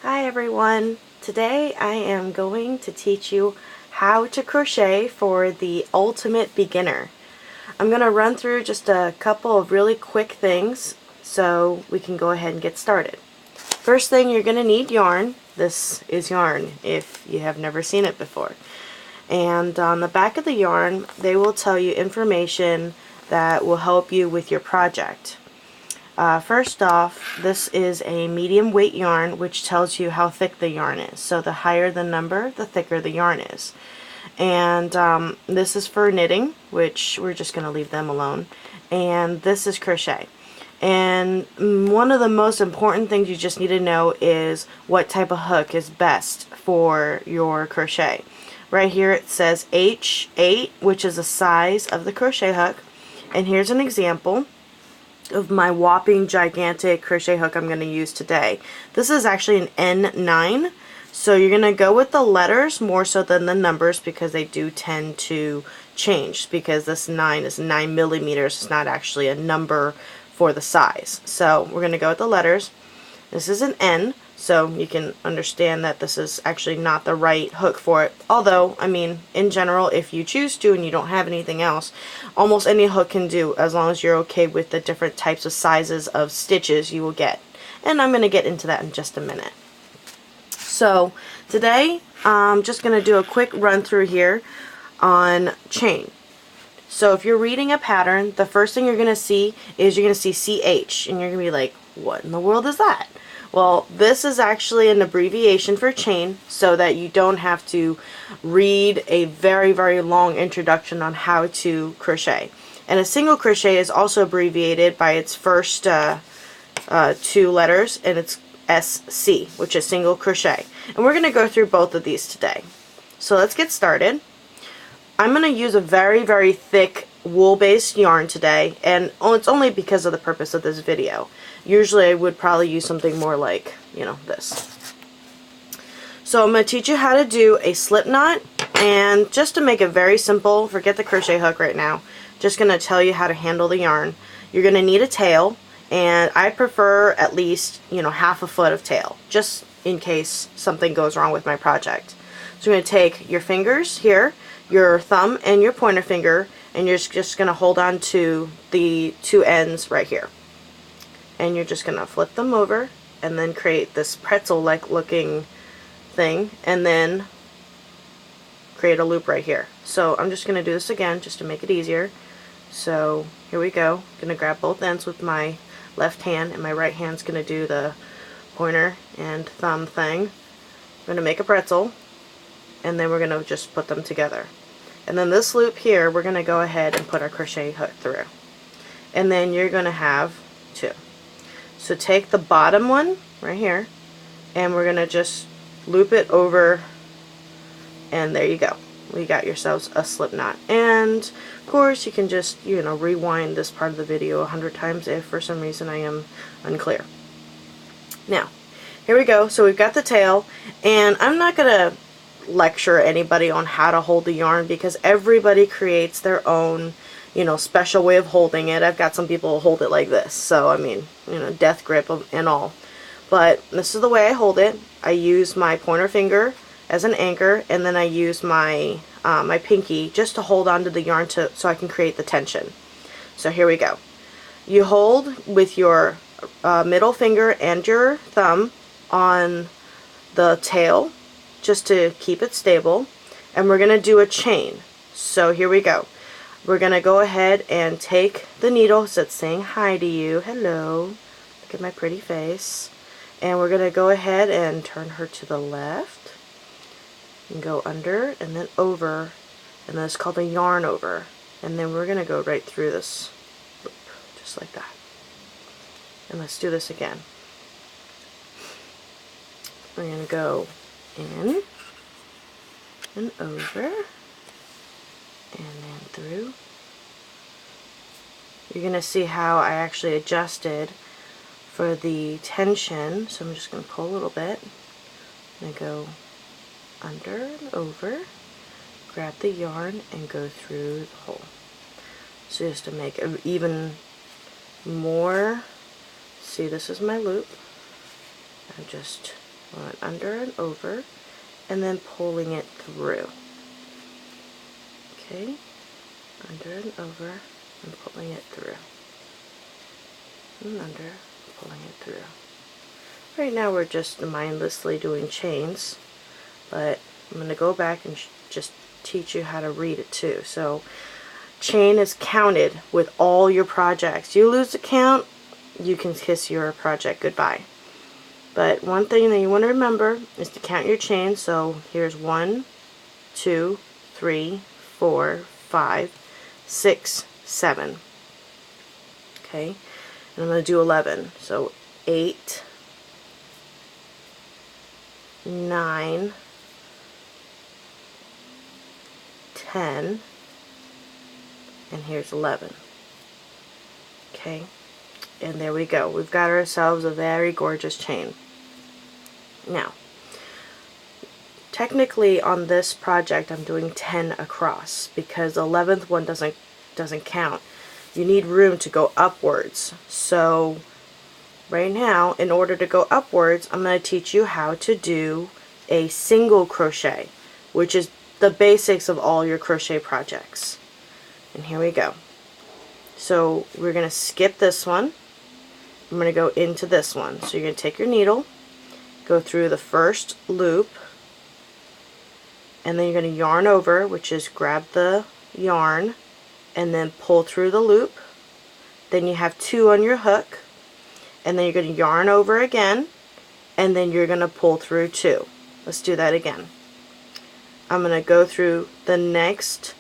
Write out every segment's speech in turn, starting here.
Hi everyone! Today I am going to teach you how to crochet for the ultimate beginner. I'm going to run through just a couple of really quick things so we can go ahead and get started. First thing, you're going to need yarn. This is yarn if you have never seen it before. And on the back of the yarn they will tell you information that will help you with your project. First off, this is a medium weight yarn, which tells you how thick the yarn is. So the higher the number, the thicker the yarn is. And this is for knitting, which we're just going to leave them alone. And this is crochet. And one of the most important things you just need to know is what type of hook is best for your crochet. Right here it says H8, which is the size of the crochet hook. And here's an example of my whopping gigantic crochet hook I'm going to use today. This is actually an N9, so you're going to go with the letters more so than the numbers because they do tend to change, because this 9 is 9 millimeters. It's not actually a number for the size. So we're going to go with the letters. This is an N, so you can understand that this is actually not the right hook for it. Although, I mean, in general, if you choose to and you don't have anything else, almost any hook can do, as long as you're okay with the different types of sizes of stitches you will get. And I'm going to get into that in just a minute. So today I'm just going to do a quick run through here on chain. So if you're reading a pattern, the first thing you're going to see is you're going to see CH, and you're going to be like, what in the world is that? Well, this is actually an abbreviation for chain, so that you don't have to read a very, very long introduction on how to crochet. And a single crochet is also abbreviated by its first two letters, and it's SC, which is single crochet. And we're going to go through both of these today. So let's get started. I'm going to use a very, very thick wool-based yarn today, and it's only because of the purpose of this video. Usually I would probably use something more like, this. So I'm going to teach you how to do a slip knot, and just to make it very simple, forget the crochet hook right now, just going to tell you how to handle the yarn. You're going to need a tail, and I prefer at least, half a foot of tail, just in case something goes wrong with my project. So you're going to take your fingers here, your thumb and your pointer finger, and you're just going to hold on to the two ends right here. And you're just going to flip them over and then create this pretzel-like looking thing, and then create a loop right here. So I'm just going to do this again just to make it easier. So here we go. I'm going to grab both ends with my left hand, and my right hand's going to do the pointer and thumb thing. I'm going to make a pretzel, and then we're going to just put them together. And then this loop here, we're going to go ahead and put our crochet hook through. And then you're going to have two. So take the bottom one right here, and we're going to just loop it over, and there you go. We got yourselves a slip knot. And of course you can just, rewind this part of the video 100 times if for some reason I am unclear. Now, here we go. So we've got the tail, and I'm not going to lecture anybody on how to hold the yarn because everybody creates their own special way of holding it. I've got some people who hold it like this, so I mean, death grip and all, but this is the way I hold it. I use my pointer finger as an anchor, and then I use my my pinky just to hold onto the yarn so I can create the tension. So here we go. You hold with your middle finger and your thumb on the tail just to keep it stable, and we're going to do a chain. So here we go. We're going to go ahead and take the needle that's saying hi to you. Hello. Look at my pretty face. And we're going to go ahead and turn her to the left and go under and then over, and then it's called a yarn over. And then we're going to go right through this loop, just like that. And let's do this again. We're going to go in and over and then through. You're going to see how I actually adjusted for the tension. So I'm just going to pull a little bit and go under and over, grab the yarn and go through the hole. So just to make it even more, see, this is my loop. I'm just Going under and over, and then pulling it through. Okay, under and over, and pulling it through. And under, pulling it through. Right now we're just mindlessly doing chains, but I'm going to go back and just teach you how to read it too. So chain is counted with all your projects. You lose the count, you can kiss your project goodbye. But one thing that you want to remember is to count your chains. So here's 1, 2, 3, 4, 5, 6, 7. Okay, and I'm going to do 11. So 8, 9, 10, and here's 11. Okay, and there we go. We've got ourselves a very gorgeous chain. Now, technically on this project I'm doing 10 across because the 11th one doesn't count. You need room to go upwards. So right now, in order to go upwards, I'm going to teach you how to do a single crochet, which is the basics of all your crochet projects. And here we go. So we're going to skip this one. I'm going to go into this one. So you're going to take your needle, go through the first loop, and then you're going to yarn over, which is grab the yarn and then pull through the loop. Then you have 2 on your hook, and then you're going to yarn over again, and then you're going to pull through 2. Let's do that again. I'm going to go through the next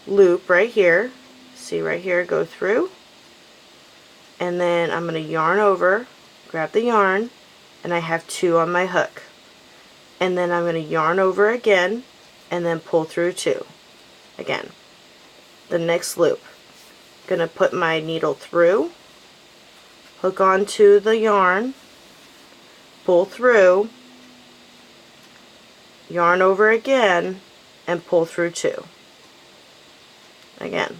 loop right here. See right here, go through, and then I'm going to yarn over, grab the yarn, and I have 2 on my hook. And then I'm going to yarn over again, and then pull through 2. Again. The next loop. Going to put my needle through, hook onto the yarn, pull through, yarn over again, and pull through 2. Again.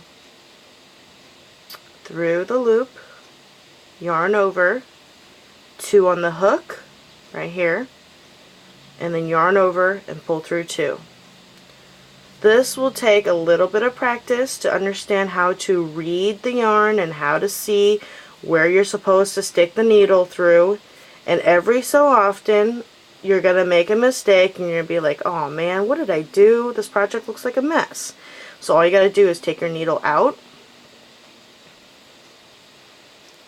Through the loop, yarn over, 2 on the hook, right here, and then yarn over and pull through 2. This will take a little bit of practice to understand how to read the yarn and how to see where you're supposed to stick the needle through. And every so often, you're going to make a mistake and you're going to be like, oh man, what did I do? This project looks like a mess. So all you got to do is take your needle out,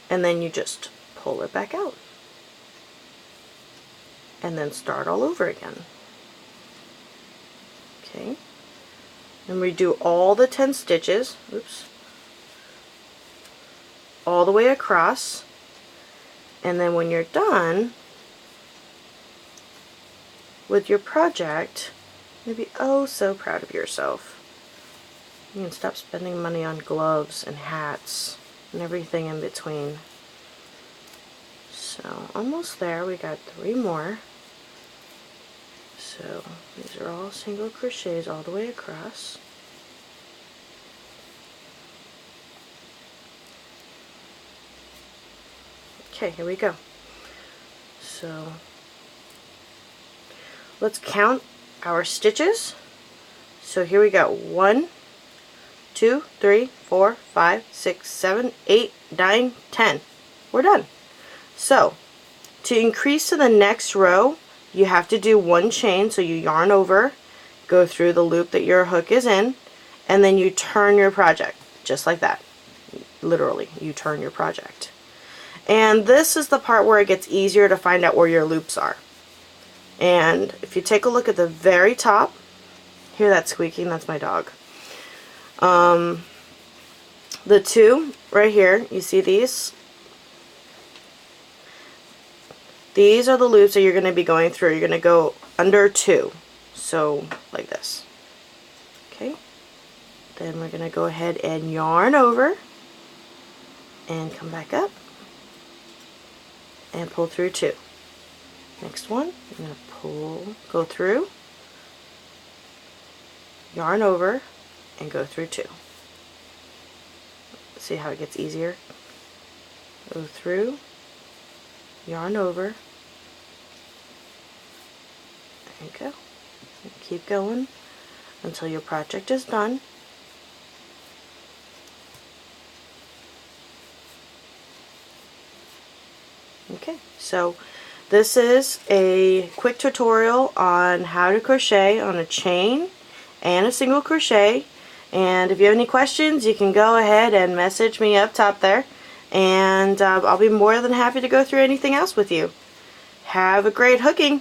and then you just pull it back out. And then start all over again. Okay. And we do all the 10 stitches, oops, all the way across, and then when you're done with your project, you'll be oh so proud of yourself. You can stop spending money on gloves and hats and everything in between. So almost there, we got 3 more. So these are all single crochets all the way across. Okay, here we go. So let's count our stitches. So here we go. 1, 2, 3, 4, 5, 6, 7, 8, 9, 10. We're done. So to increase to the next row, you have to do 1 chain. So you yarn over, go through the loop that your hook is in, and then you turn your project just like that. Literally, you turn your project. And this is the part where it gets easier to find out where your loops are. And if you take a look at the very top, hear that squeaking? That's my dog. The 2 right here, you see these? These are the loops that you're going to be going through. You're going to go under 2. So, like this. Okay. Then we're going to go ahead and yarn over and come back up and pull through 2. Next one, I'm going to pull, go through, yarn over, and go through 2. See how it gets easier? Go through, yarn over, There you go. Keep going until your project is done. Okay, so this is a quick tutorial on how to crochet on a chain and a single crochet, and if you have any questions you can go ahead and message me up top there, and I'll be more than happy to go through anything else with you. Have a great hooking!